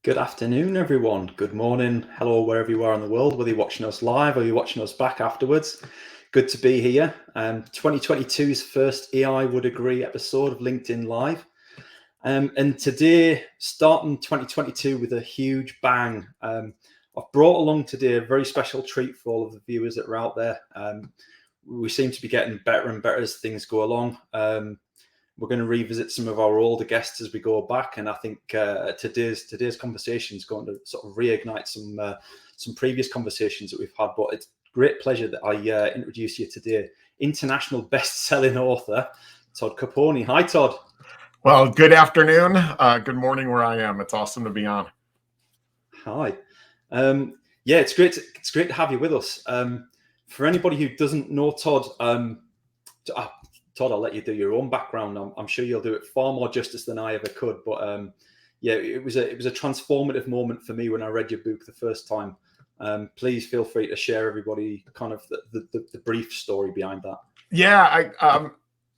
Good afternoon, everyone. Good morning. Hello, wherever you are in the world, whether you're watching us live or you're watching us back afterwards. Good to be here. 2022's first AI Would Agree episode of LinkedIn Live. And today, starting 2022 with a huge bang. I've brought along today a very special treat for all of the viewers that are out there. We seem to be getting better and better as things go along. We're going to revisit some of our older guests as we go back, and I think today's conversation is going to sort of reignite some previous conversations that we've had. But it's a great pleasure that I introduce you today, international best-selling author Todd Caponi. Hi, Todd. Well, good afternoon. Good morning where I am. It's awesome to be on. Hi. Yeah, it's great to have you with us. For anybody who doesn't know Todd, Todd, I'll let you do your own background. I'm sure you'll do it far more justice than I ever could. But yeah, it was a transformative moment for me when I read your book the first time. Please feel free to share everybody kind of the brief story behind that. Yeah,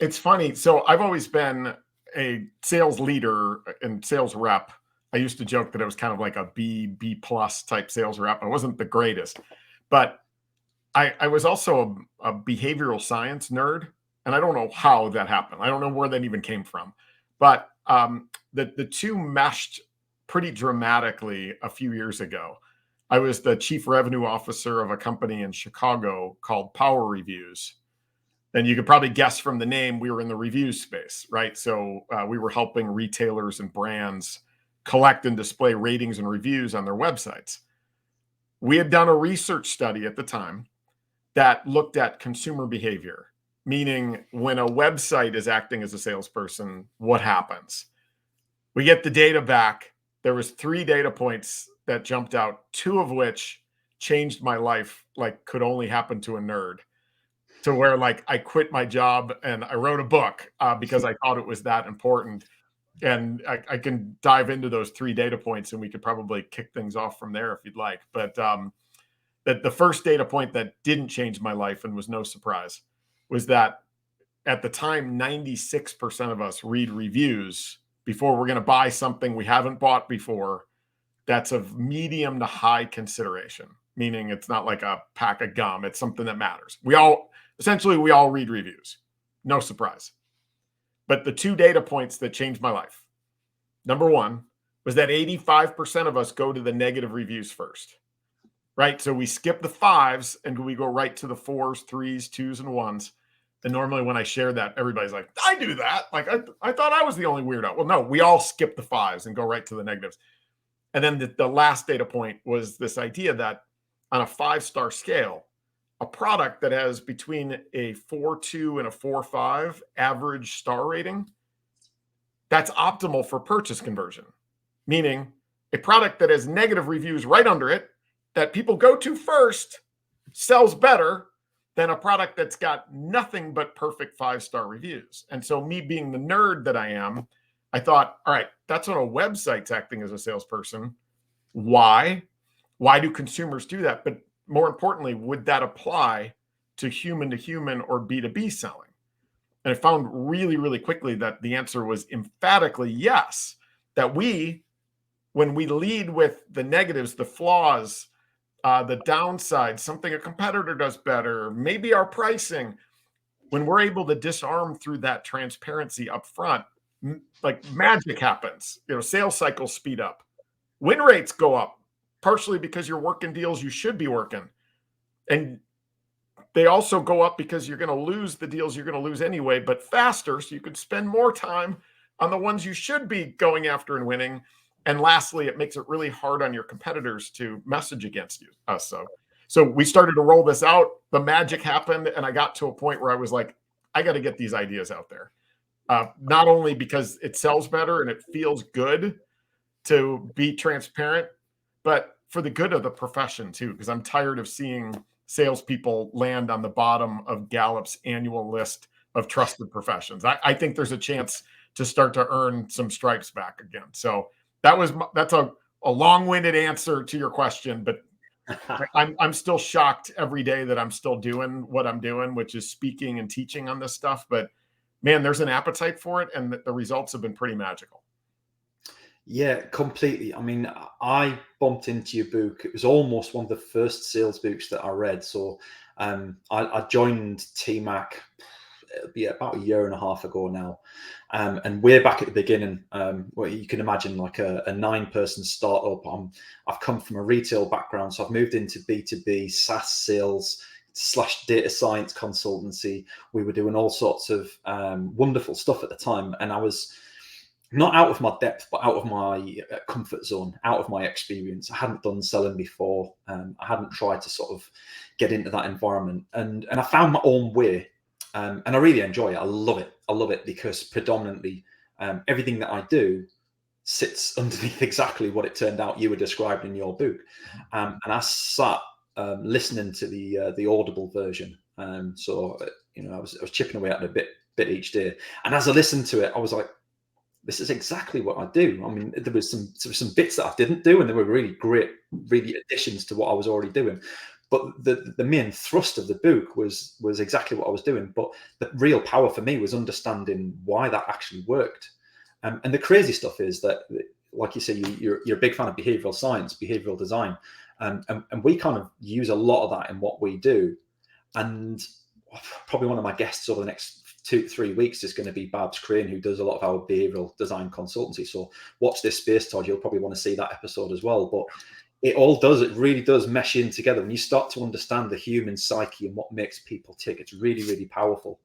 it's funny. So I've always been a sales leader and sales rep. I used to joke that I was kind of like a B plus type sales rep. I wasn't the greatest, but I was also a behavioral science nerd. And I don't know how that happened. I don't know where that even came from. But the two meshed pretty dramatically a few years ago. I was the chief revenue officer of a company in Chicago called Power Reviews. And you could probably guess from the name, we were in the reviews space, right? So we were helping retailers and brands collect and display ratings and reviews on their websites. We had done a research study at the time that looked at consumer behavior. Meaning when a website is acting as a salesperson, what happens? We get the data back. There was 3 data points that jumped out, 2 of which changed my life like could only happen to a nerd. To where like I quit my job and I wrote a book because I thought it was that important. And I can dive into those 3 data points and we could probably kick things off from there if you'd like. But the first data point that didn't change my life and was no surprise was that at the time, 96% of us read reviews before we're going to buy something we haven't bought before that's of medium to high consideration, meaning it's not like a pack of gum. It's something that matters. We all read reviews. No surprise. But the 2 data points that changed my life. Number 1 was that 85% of us go to the negative reviews first, right? So we skip the 5s and we go right to the 4s, 3s, 2s, and 1s. And normally when I share that, everybody's like, I do that. Like, I thought I was the only weirdo. Well, no, we all skip the 5s and go right to the negatives. And then the last data point was this idea that on a 5-star scale, a product that has between a 4.2 and a 4.5 average star rating, that's optimal for purchase conversion. Meaning a product that has negative reviews right under it that people go to first sells better than a product that's got nothing but perfect 5-star reviews. And so me being the nerd that I am, I thought, all right, that's when a website's acting as a salesperson. Why? Why do consumers do that? But more importantly, would that apply to human or B2B selling? And I found really, really quickly that the answer was emphatically yes, that when we lead with the negatives, the flaws, the downside, something a competitor does better, maybe our pricing, when we're able to disarm through that transparency up front, like magic happens. Sales cycles speed up, win rates go up, partially because you're working deals you should be working. And they also go up because you're going to lose the deals you're going to lose anyway, but faster, so you could spend more time on the ones you should be going after and winning. And lastly, it makes it really hard on your competitors to message against us. So we started to roll this out. The magic happened, and I got to a point where I was like, I got to get these ideas out there. Not only because it sells better and it feels good to be transparent, but for the good of the profession too, because I'm tired of seeing salespeople land on the bottom of Gallup's annual list of trusted professions. I think there's a chance to start to earn some stripes back again. So that's a long-winded answer to your question, but I'm still shocked every day that I'm still doing what I'm doing, which is speaking and teaching on this stuff. But man, there's an appetite for it, and the results have been pretty magical. Yeah, completely. I mean, I bumped into your book. It was almost one of the first sales books that I read. So I joined TMAC, it'll be about a year and a half ago now. And we're back at the beginning. Where you can imagine like a 9-person startup. I've come from a retail background, so I've moved into B2B SaaS sales / data science consultancy. We were doing all sorts of wonderful stuff at the time, and I was not out of my depth, but out of my comfort zone, out of my experience. I hadn't done selling before. I hadn't tried to sort of get into that environment, and I found my own way, and I really enjoy it. I love it. I love it because predominantly everything that I do sits underneath exactly what it turned out you were describing in your book, and I sat listening to the Audible version. So I was chipping away at it a bit each day, and as I listened to it, I was like, this is exactly what I do. I mean, there was some bits that I didn't do, and they were really great, really additions to what I was already doing. But the main thrust of the book was exactly what I was doing. But the real power for me was understanding why that actually worked. And the crazy stuff is that, like you say, you're a big fan of behavioral science, behavioral design, and we kind of use a lot of that in what we do. And probably one of my guests over the next 2-3 weeks is going to be Babs Crane, who does a lot of our behavioral design consultancy. So watch this space, Todd. You'll probably want to see that episode as well. But it really does mesh in together. When you start to understand the human psyche and what makes people tick, it's really, really powerful.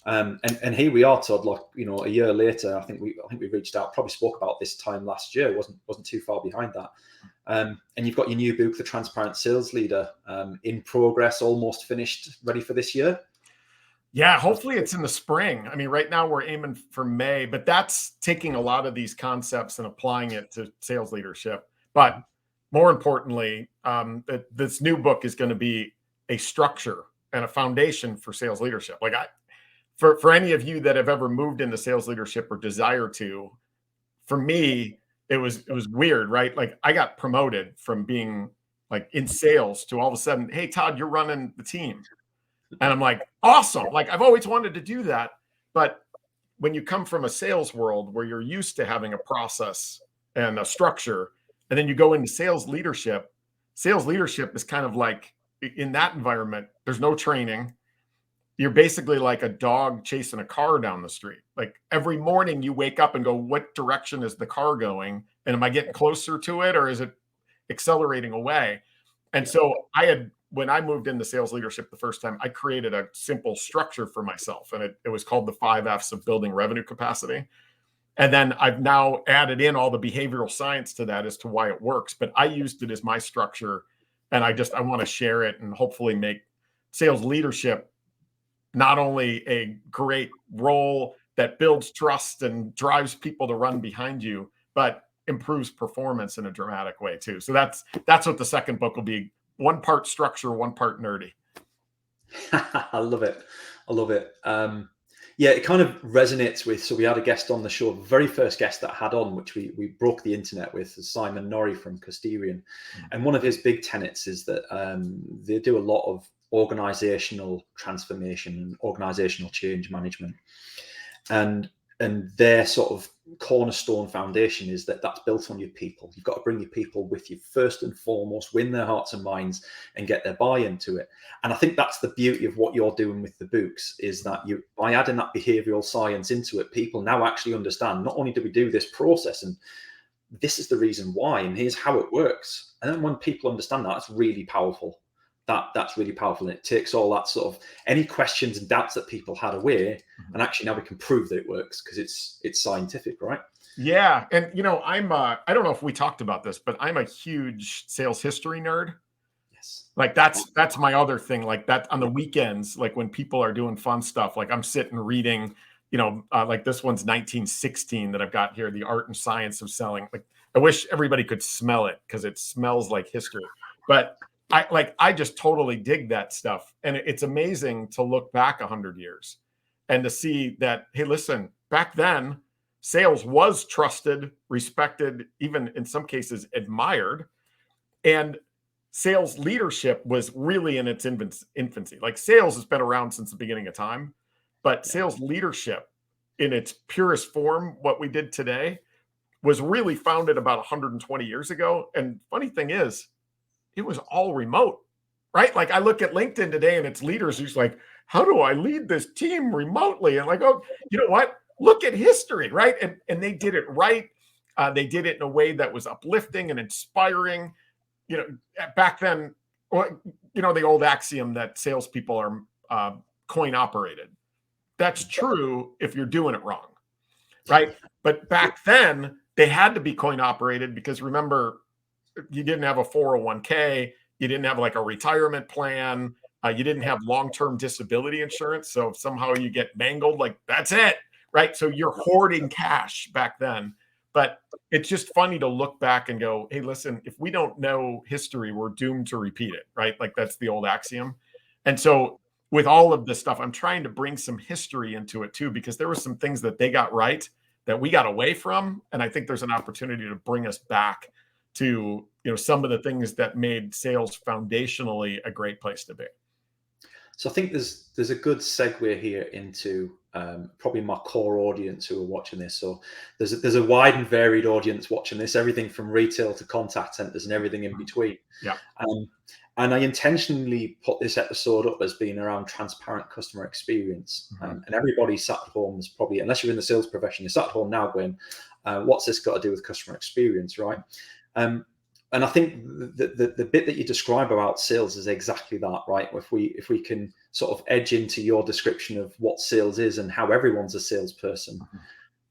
And here we are, Todd, like, a year later. I think we reached out, probably spoke about this time last year. It wasn't too far behind that. And you've got your new book, The Transparent Sales Leader, in progress, almost finished, ready for this year. Yeah, hopefully it's in the spring. I mean, right now we're aiming for May, but that's taking a lot of these concepts and applying it to sales leadership. But more importantly, this new book is going to be a structure and a foundation for sales leadership. Like for any of you that have ever moved into sales leadership or desire to, for me, it was weird, right? Like I got promoted from being like in sales to all of a sudden, hey, Todd, you're running the team. And I'm like, awesome. Like I've always wanted to do that. But when you come from a sales world where you're used to having a process and a structure, and then you go into sales leadership is kind of like in that environment, there's no training. You're basically like a dog chasing a car down the street. Like every morning you wake up and go, what direction is the car going? And am I getting closer to it, or is it accelerating away? And so when I moved into sales leadership the first time, I created a simple structure for myself. And it was called the 5 F's of building revenue capacity. And then I've now added in all the behavioral science to that as to why it works. But I used it as my structure. And I want to share it and hopefully make sales leadership not only a great role that builds trust and drives people to run behind you, but improves performance in a dramatic way too. So that's what the second book will be. 1 part structure, 1 part nerdy. I love it. Yeah, it kind of resonates with, so we had a guest on the show, the very first guest that I had on, which we broke the internet with, Simon Norrie from Custarian. And one of his big tenets is that they do a lot of organizational transformation and organizational change management. And their sort of cornerstone foundation is that's built on your people. You've got to bring your people with you first and foremost, win their hearts and minds, and get their buy-in to it. And I think that's the beauty of what you're doing with the books, is that by adding that behavioral science into it, people now actually understand, not only do we do this process and this is the reason why, and here's how it works. And then when people understand that, it's really powerful. That's really powerful. And it takes all that sort of any questions and doubts that people had away. And actually now we can prove that it works because it's scientific, right? Yeah. And I'm I don't know if we talked about this, but I'm a huge sales history nerd. Yes. Like that's my other thing. Like that on the weekends, like when people are doing fun stuff, like I'm sitting reading, like this one's 1916 that I've got here, The Art and Science of Selling. Like I wish everybody could smell it because it smells like history. But I just totally dig that stuff. And it's amazing to look back 100 years and to see that, hey, listen, back then, sales was trusted, respected, even in some cases admired. And sales leadership was really in its infancy. Like sales has been around since the beginning of time, but sales leadership in its purest form, what we did today, was really founded about 120 years ago. And funny thing is, it was all remote, right? Like I look at LinkedIn today and its leaders who's like, how do I lead this team remotely? And like, oh, you know what? Look at history, right? And they did it right. They did it in a way that was uplifting and inspiring. You know, back then, you know, the old axiom that salespeople are coin operated. That's true if you're doing it wrong, right? But back then, they had to be coin operated because remember, you didn't have a 401k, you didn't have like a retirement plan, you didn't have long-term disability insurance. So if somehow you get mangled, like that's it, right? So you're hoarding cash back then. But it's just funny to look back and go, hey, listen, if we don't know history, we're doomed to repeat it, right? Like that's the old axiom. And so with all of this stuff, I'm trying to bring some history into it too, because there were some things that they got right that we got away from. And I think there's an opportunity to bring us back to, you know, some of the things that made sales foundationally a great place to be. So I think there's a good segue here into probably my core audience who are watching this. So there's a wide and varied audience watching this, everything from retail to contact centers and everything in between. Yeah. And I intentionally put this episode up as being around transparent customer experience. And everybody sat at home is probably, unless you're in the sales profession, you're sat at home now going, what's this got to do with customer experience, right? And I think the bit that you describe about sales is exactly that, right? If we can sort of edge into your description of what sales is and how everyone's a salesperson,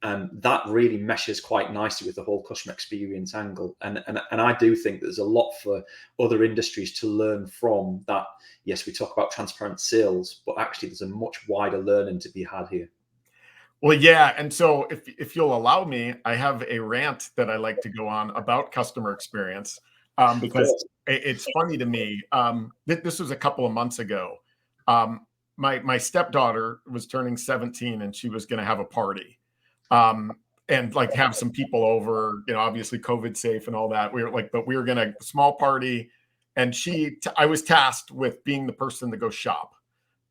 that really meshes quite nicely with the whole customer experience angle. And I do think there's a lot for other industries to learn from that. Yes, we talk about transparent sales, but actually there's a much wider learning to be had here. Well, yeah. And so if you'll allow me, I have a rant that I like to go on about customer experience because it's funny to me. This was a couple of months ago. My stepdaughter was turning 17 and she was going to have a party and like have some people over, you know, obviously COVID safe and all that. We were like, but we were going to small party. And I was tasked with being the person to go shop.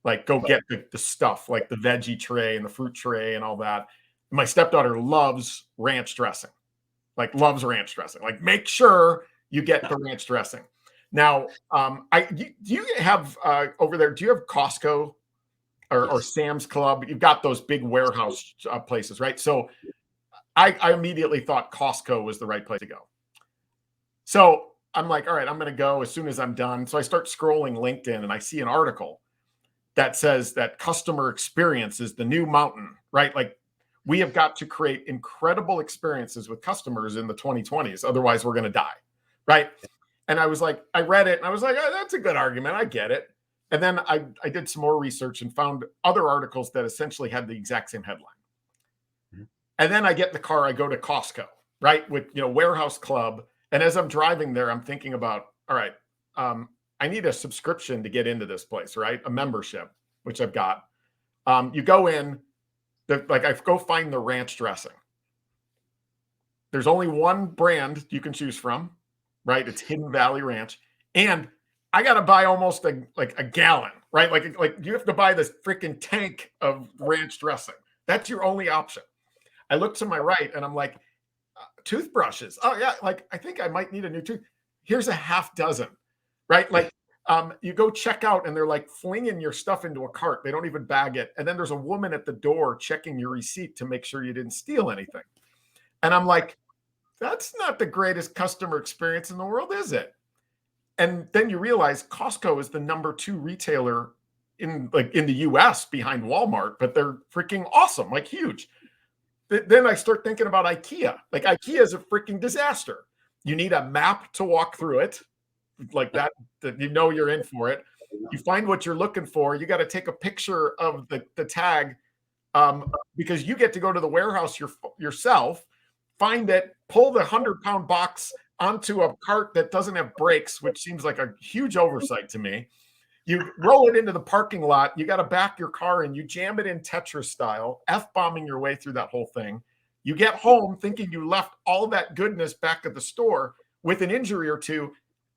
Like go get the stuff, like the veggie tray and the fruit tray and all that. My stepdaughter loves ranch dressing, like loves ranch dressing. Like make sure you get the ranch dressing. Now, do you have over there? Do you have Costco or Sam's Club? You've got those big warehouse places, right? So I immediately thought Costco was the right place to go. So I'm like, all right, I'm going to go as soon as I'm done. So I start scrolling LinkedIn and I see an article that says that customer experience is the new mountain, right? Like we have got to create incredible experiences with customers in the 2020s. Otherwise we're going to die. Right. And I was like, I read it and I was like, oh, that's a good argument. I get it. And then I did some more research and found other articles that essentially had the exact same headline. And then I get in the car, I go to Costco, right? With, you know, Warehouse Club. And as I'm driving there, I'm thinking about, all right, I need a subscription to get into this place, right? A membership, which I've got. You go in, like I go find the ranch dressing. There's only one brand you can choose from, right? It's Hidden Valley Ranch. And I got to buy almost a gallon, right? Like you have to buy this freaking tank of ranch dressing. That's your only option. I look to my right and I'm like, toothbrushes. Oh yeah. Like I think I might need a new tooth. Here's a half dozen. Right? Like you go check out and they're like flinging your stuff into a cart. They don't even bag it. And then there's a woman at the door checking your receipt to make sure you didn't steal anything. And I'm like, that's not the greatest customer experience in the world, is it? And then you realize Costco is the number 2 retailer in the US behind Walmart, but they're freaking awesome, like huge. Then I start thinking about IKEA. Like IKEA is a freaking disaster. You need a map to walk through it. Like that you know you're in for it. You find what you're looking for. You got to take a picture of the tag because you get to go to the warehouse yourself, find it, pull the 100-pound box onto a cart that doesn't have brakes, which seems like a huge oversight to me. You roll it into the parking lot. You got to back your car and you jam it in Tetris style, F-bombing your way through that whole thing. You get home thinking you left all that goodness back at the store with an injury or two.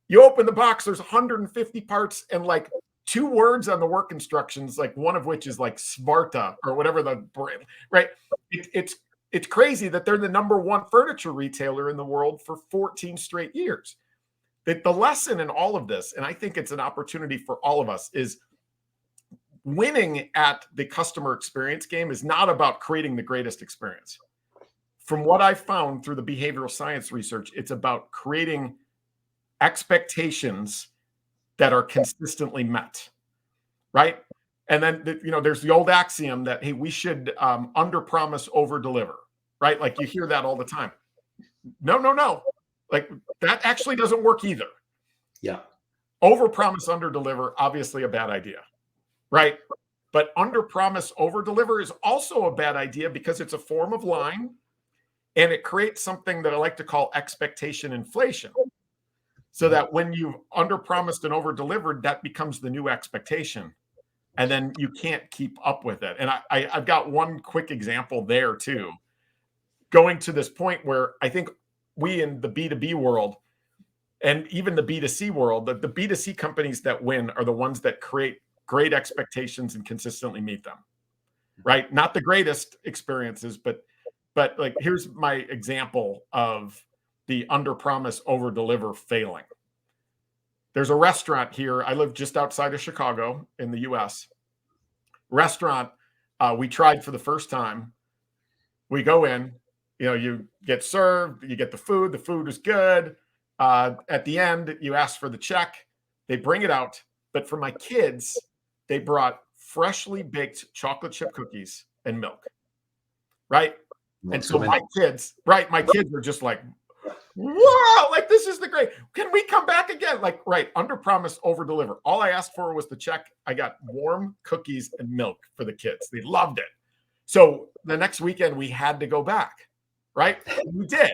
You open the box, there's 150 parts and like 2 words on the work instructions, like one of which is like Svarta or whatever the brand, right? It's It's crazy that they're the #1 furniture retailer in the world for 14 straight years. The lesson in all of this, and I think it's an opportunity for all of us, is winning at the customer experience game is not about creating the greatest experience. From what I've found through the behavioral science research, it's about creating expectations that are consistently met, right? And then, there's the old axiom that, hey, we should under promise, over deliver, right? Like you hear that all the time. No. Like that actually doesn't work either. Yeah. Over promise, under deliver, obviously a bad idea, right? But under promise, over deliver is also a bad idea because it's a form of lying and it creates something that I like to call expectation inflation. So that when you've under promised and over delivered, that becomes the new expectation. And then you can't keep up with it. And I've got one quick example there too. Going to this point where I think we in the B2B world and even the B2C world, the B2C companies that win are the ones that create great expectations and consistently meet them, right? Not the greatest experiences, but like, here's my example of the under promise, over deliver failing. There's a restaurant here. I live just outside of Chicago in the US. Restaurant, we tried for the first time. We go in, you get served, you get the food is good. At the end, you ask for the check. They bring it out. But for my kids, they brought freshly baked chocolate chip cookies and milk, right? And so my kids are just like, wow, like this is the great. Can we come back again? Like, right, under promise, over deliver. All I asked for was the check. I got warm cookies and milk for the kids. They loved it. So the next weekend we had to go back, right? We did.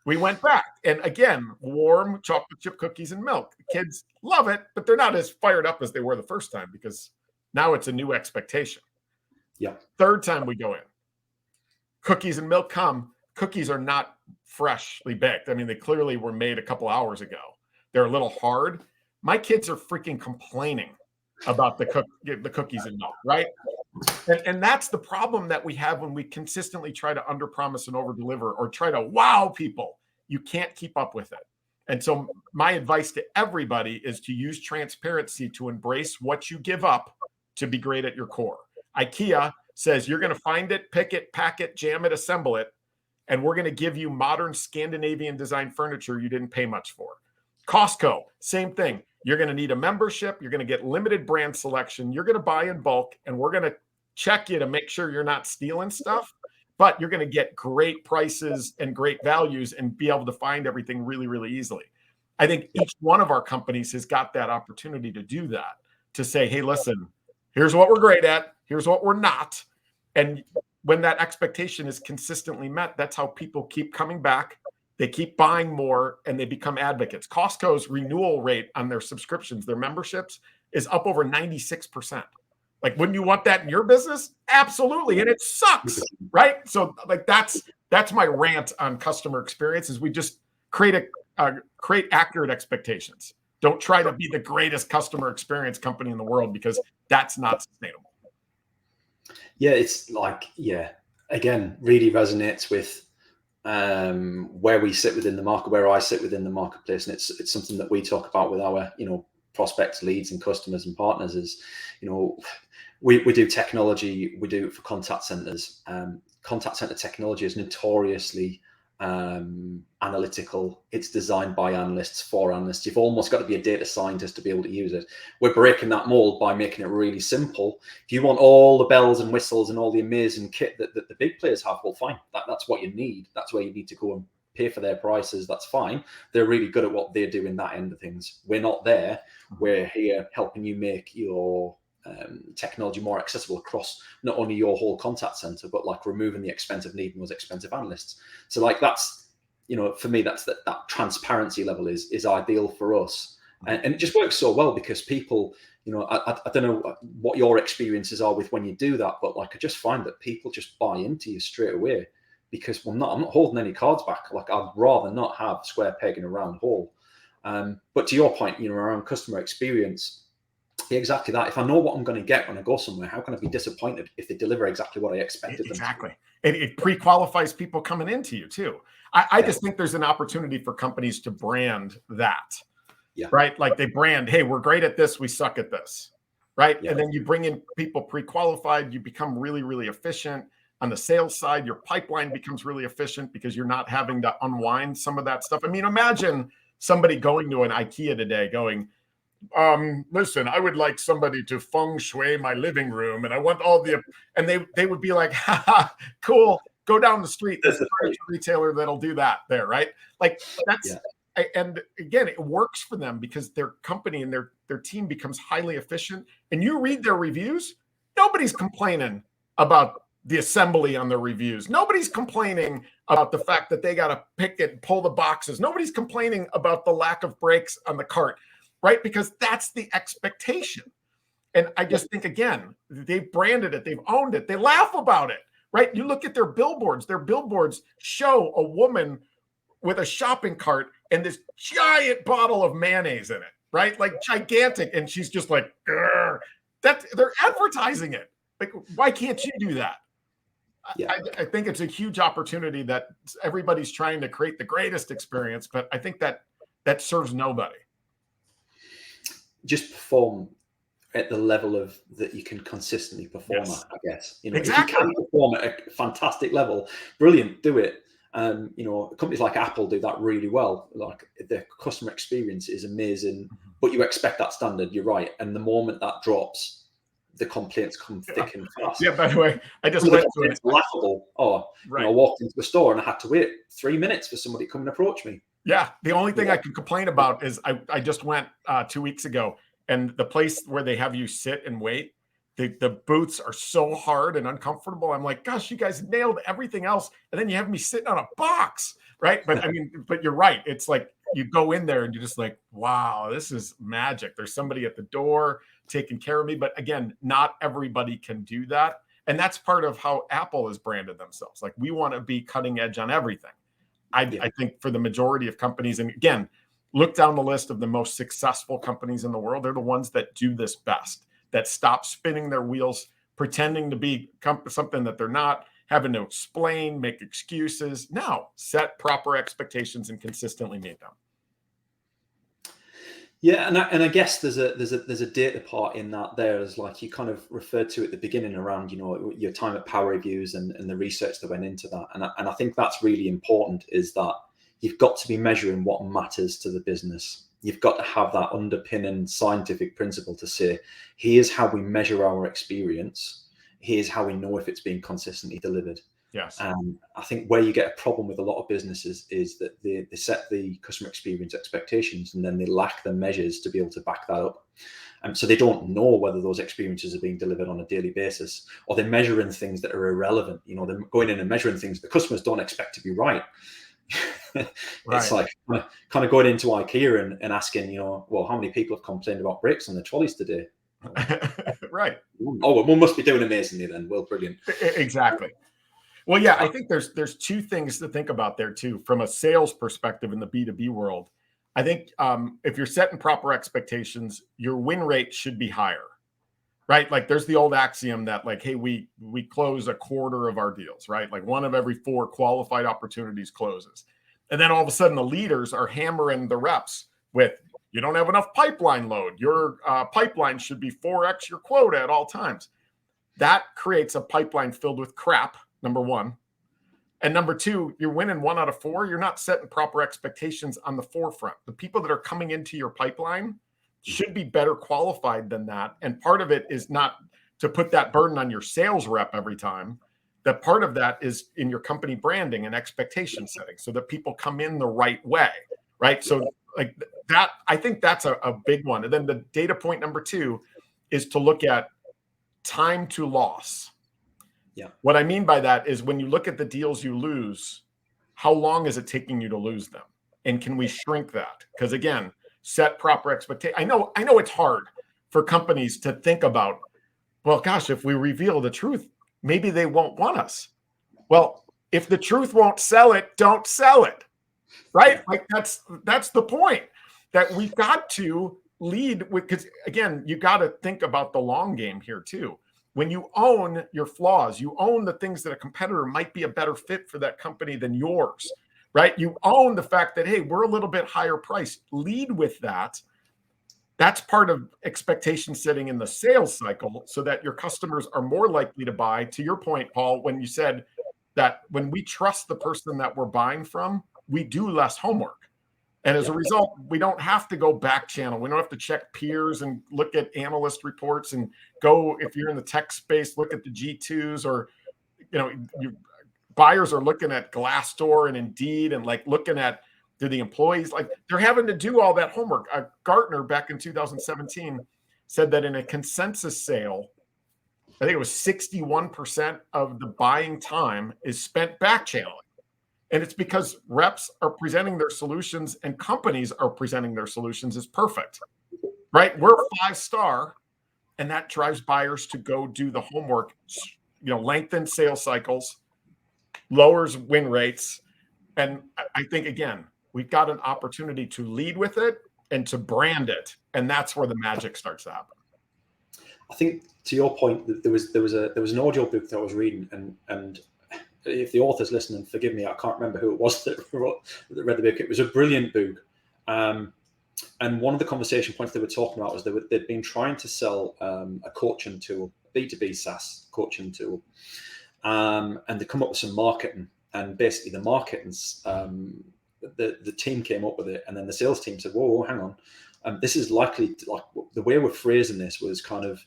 We went back. And again, warm chocolate chip cookies and milk. The kids love it, but they're not as fired up as they were the first time because now it's a new expectation. Yeah. Third time we go in, cookies and milk come. Cookies are not freshly baked. I mean, they clearly were made a couple hours ago. They're a little hard. My kids are freaking complaining about the cookies and milk, right? And that's the problem that we have when we consistently try to under promise and over deliver or try to wow people. You can't keep up with it. And so my advice to everybody is to use transparency to embrace what you give up to be great at your core. IKEA says you're going to find it, pick it, pack it, jam it, assemble it, and we're going to give you modern Scandinavian design furniture you didn't pay much for. Costco, same thing. You're going to need a membership. You're going to get limited brand selection. You're going to buy in bulk, and we're going to check you to make sure you're not stealing stuff, but you're going to get great prices and great values and be able to find everything really, really easily. I think each one of our companies has got that opportunity to do that, to say, hey, listen, here's what we're great at. Here's what we're not. And when that expectation is consistently met, that's how people keep coming back. They keep buying more and they become advocates. Costco's renewal rate on their subscriptions, their memberships, is up over 96%. Like, wouldn't you want that in your business? Absolutely. And it sucks, right? So like, that's my rant on customer experience is we just create accurate expectations. Don't try to be the greatest customer experience company in the world because that's not sustainable. Yeah, it's like, again, really resonates with where we sit within the market, where I sit within the marketplace. And it's something that we talk about with our, prospects, leads, and customers and partners is, we do technology, we do it for contact centers. Contact center technology is notoriously analytical. It's designed by analysts for analysts. You've almost got to be a data scientist to be able to use it. We're breaking that mold by making it really simple. If you want all the bells and whistles and all the amazing kit that the big players have, well, fine. That's what you need. That's where you need to go and pay for their prices. That's fine. They're really good at what they do in that end of things. We're not there. We're here helping you make your technology more accessible across not only your whole contact center, but like removing the expense of needing those expensive analysts. So like that's, for me, that's that transparency level is ideal for us. And it just works so well because people, I don't know what your experiences are with when you do that, but like I just find that people just buy into you straight away because I'm not holding any cards back. Like I'd rather not have a square peg in a round hole. But to your point, around customer experience, exactly that. If I know what I'm going to get when I go somewhere, how can I be disappointed if they deliver exactly what I expected them to? Exactly. It pre-qualifies people coming into you too. I just think there's an opportunity for companies to brand that. Yeah. Right? Like they brand, hey, we're great at this, we suck at this. Right? Yeah. And then you bring in people pre-qualified, you become really, really efficient. On the sales side, your pipeline becomes really efficient because you're not having to unwind some of that stuff. I mean, imagine somebody going to an IKEA today going, listen, I would like somebody to feng shui my living room, and I want all the, and they would be like, haha, cool, go down the street. There's a furniture retailer that'll do that there, right? Like that's, and again, it works for them because their company and their team becomes highly efficient. And you read their reviews, nobody's complaining about the assembly on their reviews. Nobody's complaining about the fact that they got to pick it and pull the boxes. Nobody's complaining about the lack of brakes on the cart, right? Because that's the expectation. And I just think, again, they've branded it, they've owned it, they laugh about it, right? You look at their billboards show a woman with a shopping cart and this giant bottle of mayonnaise in it, right? Like gigantic. And she's just like, that they're advertising it. Like, why can't you do that? Yeah. I think it's a huge opportunity that everybody's trying to create the greatest experience, but I think that serves nobody. Just perform at the level of that you can consistently perform at, I guess. You know, exactly. If you can perform at a fantastic level, brilliant, do it. You know, companies like Apple do that really well. Like the customer experience is amazing, but you expect that standard. You're right, and the moment that drops, the complaints come thick and fast. Yeah. By the way, I just went to it. Laughable. Oh, right. You know, I walked into the store and I had to wait 3 minutes for somebody to come and approach me. Yeah. The only thing I can complain about is I just went 2 weeks ago, and the place where they have you sit and wait, the booths are so hard and uncomfortable. I'm like, gosh, you guys nailed everything else, and then you have me sitting on a box, right? But I mean, but you're right. It's like you go in there and you're just like, wow, this is magic. There's somebody at the door taking care of me. But again, not everybody can do that. And that's part of how Apple has branded themselves. Like, we want to be cutting edge on everything. I think for the majority of companies, and again, look down the list of the most successful companies in the world. They're the ones that do this best, that stop spinning their wheels, pretending to be something that they're not, having to explain, make excuses. No, set proper expectations and consistently meet them. Yeah, and I guess there's a data part in that there, as like you kind of referred to at the beginning around, you know, your time at Power Reviews and the research that went into that. And I think that's really important, is that you've got to be measuring what matters to the business. You've got to have that underpinning scientific principle to say, here's how we measure our experience. Here's how we know if it's being consistently delivered. Yes. I think where you get a problem with a lot of businesses is that they set the customer experience expectations and then they lack the measures to be able to back that up. So they don't know whether those experiences are being delivered on a daily basis, or they're measuring things that are irrelevant. You know, they're going in and measuring things the customers don't expect to be right. It's like kind of going into IKEA and asking, you know, well, how many people have complained about brakes on the trolleys today? Right. Oh, well, we must be doing amazingly then. Well, brilliant. Exactly. Well, yeah, I think there's two things to think about there too, from a sales perspective in the B2B world. I think if you're setting proper expectations, your win rate should be higher, right? Like there's the old axiom that like, hey, we close a quarter of our deals, right? Like 1 of every 4 qualified opportunities closes. And then all of a sudden the leaders are hammering the reps with, you don't have enough pipeline load. Your pipeline should be 4x your quota at all times. That creates a pipeline filled with crap, number one. And number two, you're winning 1 out of 4. You're not setting proper expectations on the forefront. The people that are coming into your pipeline should be better qualified than that. And part of it is not to put that burden on your sales rep every time. That part of that is in your company branding and expectation setting so that people come in the right way, right? So like that, I think that's a big one. And then the data point number 2 is to look at time to loss. Yeah. What I mean by that is when you look at the deals you lose, how long is it taking you to lose them? And can we shrink that? Because again, set proper expectation. I know it's hard for companies to think about, well, gosh, if we reveal the truth, maybe they won't want us. Well, if the truth won't sell it, don't sell it. Right? Like that's the point, that we've got to lead with, because again, you got to think about the long game here too. When you own your flaws, you own the things that a competitor might be a better fit for that company than yours, right? You own the fact that, hey, we're a little bit higher priced. Lead with that. That's part of expectation setting in the sales cycle so that your customers are more likely to buy. To your point, Paul, when you said that when we trust the person that we're buying from, we do less homework. And as a result, we don't have to go back channel. We don't have to check peers and look at analyst reports and go, if you're in the tech space, look at the G2s, or, buyers are looking at Glassdoor and Indeed and like looking at, do the employees, like they're having to do all that homework. Gartner back in 2017 said that in a consensus sale, I think it was 61% of the buying time is spent back channeling. And it's because reps are presenting their solutions and companies are presenting their solutions as perfect, right? We're 5-star, and that drives buyers to go do the homework, lengthen sales cycles, lowers win rates. And I think, again, we've got an opportunity to lead with it and to brand it. And that's where the magic starts to happen. I think to your point, there was an audio book that I was reading, and if the author's listening, forgive me, I can't remember who it was that read the book. It was a brilliant book. And one of the conversation points they were talking about was they'd been trying to sell a coaching tool, B2B SaaS coaching tool. And they come up with some marketing, and basically the marketing's, the team came up with it. And then the sales team said, whoa, hang on. This is likely to, like, the way we're phrasing this was kind of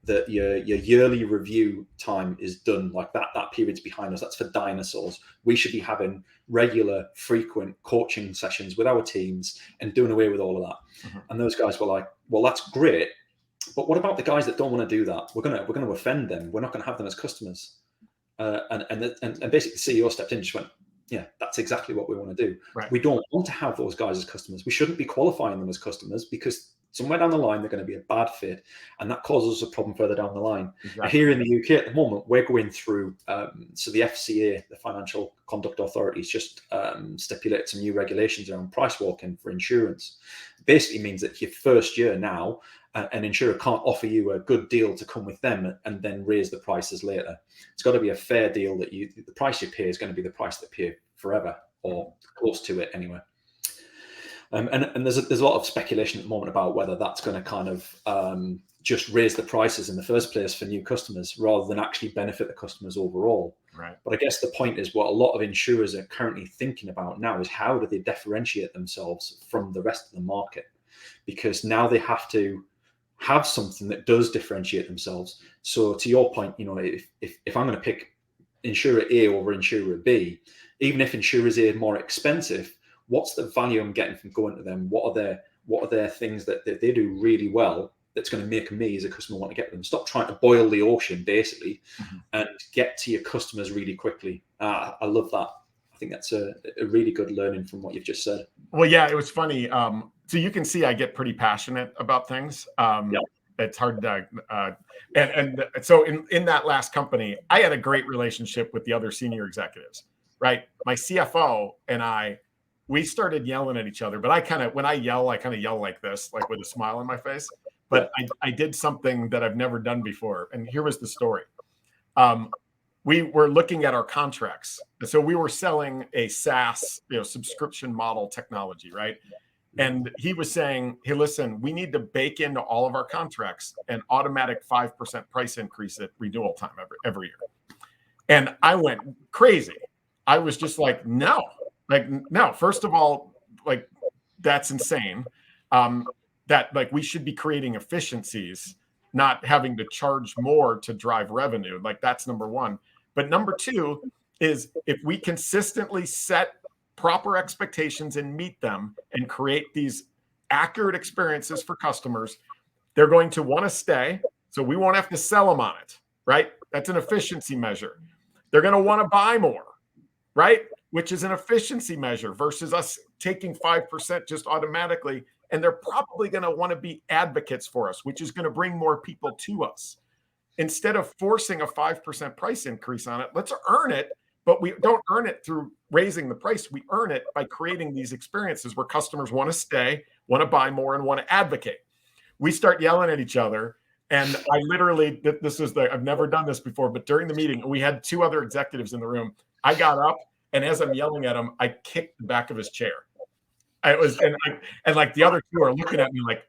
that your yearly review time is done, like that period's behind us. That's for dinosaurs. We should be having regular, frequent coaching sessions with our teams and doing away with all of that. Mm-hmm. And those guys were like, well, that's great, but what about the guys that don't want to do that? We're gonna offend them. We're not going to have them as customers. And basically the CEO stepped in and just went, yeah, that's exactly what we want to do. Right. We don't want to have those guys as customers. We shouldn't be qualifying them as customers, because somewhere down the line, they're going to be a bad fit, and that causes us a problem further down the line. Exactly. Here in the UK at the moment, we're going through, so the FCA, the Financial Conduct Authorities, just stipulated some new regulations around price walking for insurance. It basically means that your first year now, an insurer can't offer you a good deal to come with them and then raise the prices later. It's got to be a fair deal that the price you pay is going to be the price that you pay forever, or close to it anyway. And there's a lot of speculation at the moment about whether that's going to kind of just raise the prices in the first place for new customers rather than actually benefit the customers overall. Right. But I guess the point is, what a lot of insurers are currently thinking about now is, how do they differentiate themselves from the rest of the market? Because now they have to have something that does differentiate themselves. So to your point, if I'm going to pick insurer A over insurer B, even if insurer A is more expensive, what's the value I'm getting from going to them? What are their things that they do really well that's going to make me as a customer want to get them? Stop trying to boil the ocean, basically, and get to your customers really quickly. I love that. I think that's a really good learning from what you've just said. Well, yeah, it was funny. So you can see I get pretty passionate about things. It's hard to, and so in that last company, I had a great relationship with the other senior executives, right? My CFO and we started yelling at each other, but when I yell like this, like with a smile on my face. But I did something that I've never done before. And here was the story. We were looking at our contracts. So we were selling a SaaS, subscription model technology, right? And he was saying, hey, listen, we need to bake into all of our contracts an automatic 5% price increase at renewal time every year. And I went crazy. I was just like, no, first of all, like, that's insane. That, like, we should be creating efficiencies, not having to charge more to drive revenue. Like, that's number one. But number two is, if we consistently set proper expectations and meet them and create these accurate experiences for customers, they're going to want to stay. So we won't have to sell them on it, right? That's an efficiency measure. They're going to want to buy more, right? Which is an efficiency measure versus us taking 5% just automatically. And they're probably going to want to be advocates for us, which is going to bring more people to us. Instead of forcing a 5% price increase on it, let's earn it, but we don't earn it through raising the price. We earn it by creating these experiences where customers want to stay, want to buy more, and want to advocate. We start yelling at each other. And I literally, I've never done this before, but during the meeting, we had 2 other executives in the room. I got up, and as I'm yelling at him, I kicked the back of his chair. And like the other 2 are looking at me like,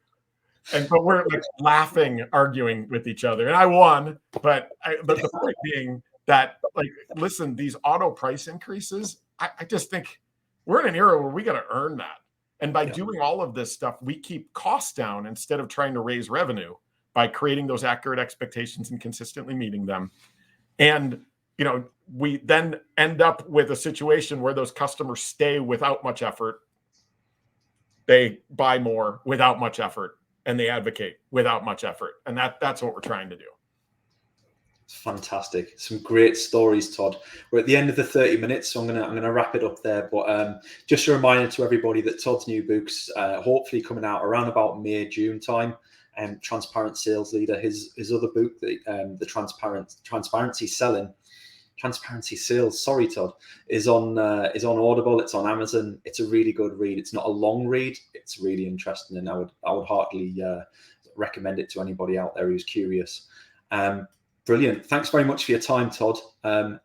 but we're like laughing, arguing with each other. And I won, but the point being that, like, listen, these auto price increases, I just think we're in an era where we got to earn that. And by doing all of this stuff, we keep costs down instead of trying to raise revenue by creating those accurate expectations and consistently meeting them. And, you know, we then end up with a situation where those customers stay without much effort. They buy more without much effort, and they advocate without much effort. And that's what we're trying to do. It's fantastic. Some great stories, Todd. We're at the end of the 30 minutes, so I'm gonna wrap it up there. But just a reminder to everybody that Todd's new book's hopefully coming out around about May, June time. And Transparent Sales Leader, his other book, the Transparency Sales. Sorry, Todd, is on Audible. It's on Amazon. It's a really good read. It's not a long read. It's really interesting, and I would heartily recommend it to anybody out there who's curious. Brilliant. Thanks very much for your time, Todd.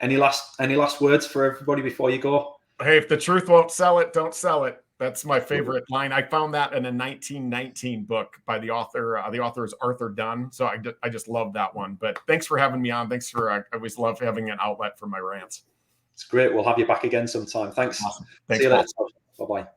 Any last words for everybody before you go? Hey, if the truth won't sell it, don't sell it. That's my favorite line. I found that in a 1919 book by the author. The author is Arthur Dunn. So I just love that one. But thanks for having me on. Thanks for, I always love having an outlet for my rants. It's great. We'll have you back again sometime. Thanks. Awesome. Thanks, See you later. Bye-bye.